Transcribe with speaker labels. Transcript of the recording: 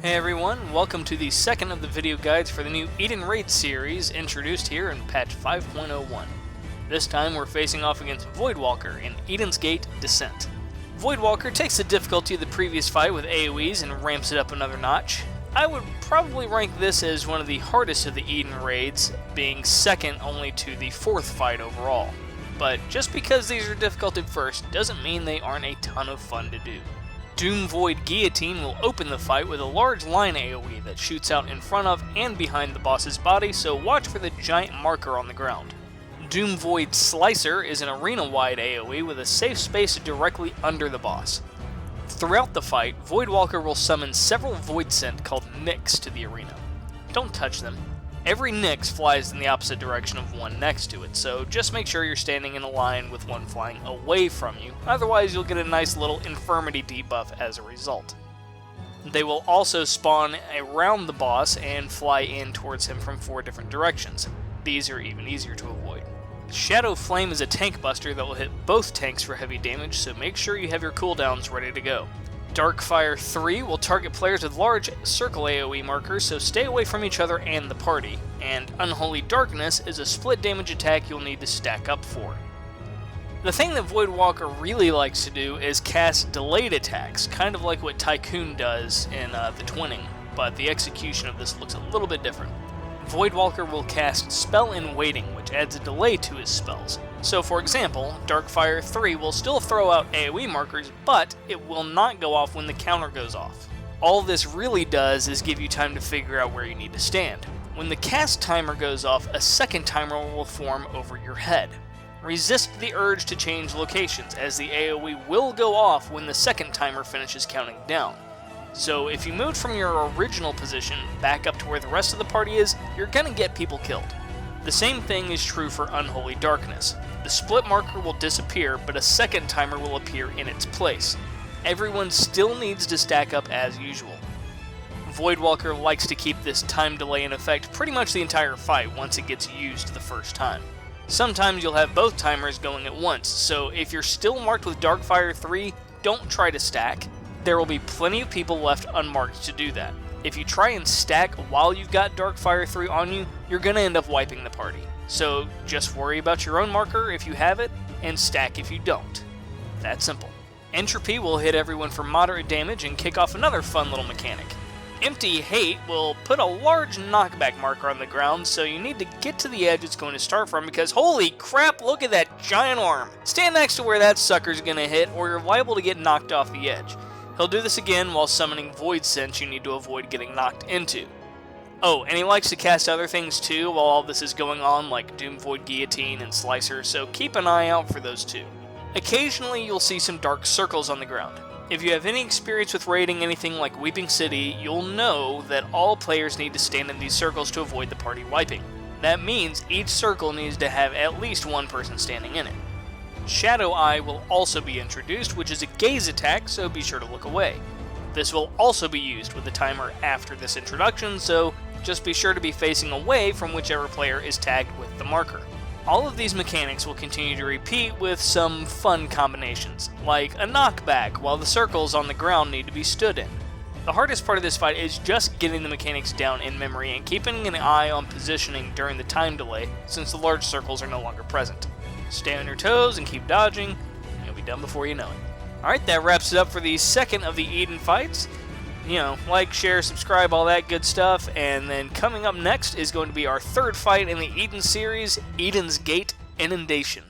Speaker 1: Hey everyone, welcome to the second of the video guides for the new Eden Raid series introduced here in patch 5.01. This time we're facing off against Voidwalker in Eden's Gate Descent. Voidwalker takes the difficulty of the previous fight with AoEs and ramps it up another notch. I would probably rank this as one of the hardest of the Eden Raids, being second only to the fourth fight overall. But just because these are difficult at first doesn't mean they aren't a ton of fun to do. Doom Void Guillotine will open the fight with a large line AoE that shoots out in front of and behind the boss's body, so watch for the giant marker on the ground. Doom Void Slicer is an arena-wide AoE with a safe space directly under the boss. Throughout the fight, Voidwalker will summon several Void Scent called Nicks to the arena. Don't touch them. Every Nyx flies in the opposite direction of one next to it, so just make sure you're standing in a line with one flying away from you, otherwise you'll get a nice little infirmity debuff as a result. They will also spawn around the boss and fly in towards him from 4 different directions. These are even easier to avoid. Shadow Flame is a tank buster that will hit both tanks for heavy damage, so make sure you have your cooldowns ready to go. Darkfire 3 will target players with large circle AoE markers, so stay away from each other and the party. And Unholy Darkness is a split damage attack you'll need to stack up for. The thing that Voidwalker really likes to do is cast delayed attacks, kind of like what Tycoon does in the Twinning, but the execution of this looks a little bit different. Voidwalker will cast Spell in Waiting, which adds a delay to his spells. So for example, Darkfire 3 will still throw out AoE markers, but it will not go off when the counter goes off. All this really does is give you time to figure out where you need to stand. When the cast timer goes off, a second timer will form over your head. Resist the urge to change locations, as the AoE will go off when the second timer finishes counting down. So if you moved from your original position back up to where the rest of the party is, you're gonna get people killed. The same thing is true for Unholy Darkness. The split marker will disappear, but a second timer will appear in its place. Everyone still needs to stack up as usual. Voidwalker likes to keep this time delay in effect pretty much the entire fight once it gets used the first time. Sometimes you'll have both timers going at once, so if you're still marked with Darkfire 3, don't try to stack. There will be plenty of people left unmarked to do that. If you try and stack while you've got Darkfire 3 on you, you're going to end up wiping the party. So just worry about your own marker if you have it, and stack if you don't. That simple. Entropy will hit everyone for moderate damage and kick off another fun little mechanic. Empty Hate will put a large knockback marker on the ground, so you need to get to the edge it's going to start from, because holy crap, look at that giant arm! Stand next to where that sucker's going to hit, or you're liable to get knocked off the edge. He'll do this again while summoning Void Sense you need to avoid getting knocked into. Oh, and he likes to cast other things too while all this is going on, like Doom Void Guillotine and Slicer, so keep an eye out for those too. Occasionally you'll see some dark circles on the ground. If you have any experience with raiding anything like Weeping City, you'll know that all players need to stand in these circles to avoid the party wiping. That means each circle needs to have at least one person standing in it. Shadow Eye will also be introduced, which is a gaze attack, so be sure to look away. This will also be used with the timer after this introduction, so just be sure to be facing away from whichever player is tagged with the marker. All of these mechanics will continue to repeat with some fun combinations, like a knockback while the circles on the ground need to be stood in. The hardest part of this fight is just getting the mechanics down in memory and keeping an eye on positioning during the time delay, since the large circles are no longer present. Stay on your toes and keep dodging, and you'll be done before you know it. Alright, that wraps it up for the second of the Eden fights. You know, like, share, subscribe, all that good stuff, and then coming up next is going to be our third fight in the Eden series, Eden's Gate Inundation.